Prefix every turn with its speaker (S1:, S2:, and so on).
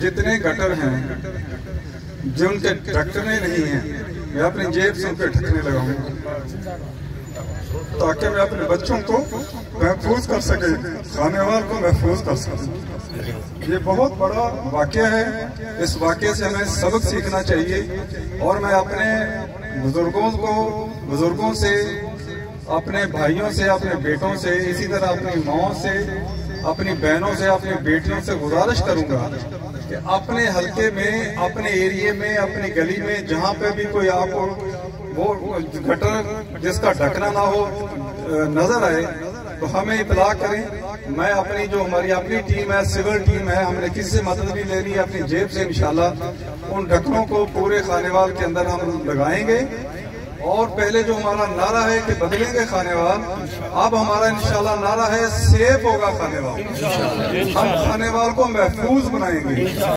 S1: جتنے گٹر ہیں جن کے ڈھکنے نہیں ہیں میں اپنی جیب سے ان کے ڈھکنے لگاؤں تاکہ میں اپنے بچوں کو محفوظ کر سکے، خانے وال کو محفوظ کر سکے۔ یہ بہت بڑا واقعہ ہے، اس واقعے سے ہمیں سبق سیکھنا چاہیے، اور میں اپنے بزرگوں سے، اپنے بھائیوں سے، اپنے بیٹوں سے، اسی طرح اپنی ماؤں سے، اپنی بہنوں سے، اپنی بیٹیوں سے گزارش کروں گا کہ اپنے حلقے میں، اپنے ایریے میں، اپنی گلی میں جہاں پہ بھی کوئی آپ کو وہ گٹر جس کا ڈھکنا نہ ہو نظر آئے تو ہمیں اطلاع کریں۔ میں اپنی جو ہماری اپنی ٹیم ہے، سول ٹیم ہے، ہم نے کسی سے مدد نہیں لینی ہے، اپنی جیب سے انشاءاللہ ان ڈھکنوں کو پورے خانے وال کے اندر ہم لگائیں گے۔ اور پہلے جو ہمارا نعرہ ہے کہ بدلیں گے خانے وال، اب ہمارا انشاءاللہ نعرہ ہے سیف ہوگا خانے وال، ہم خانے وال کو محفوظ بنائیں گے۔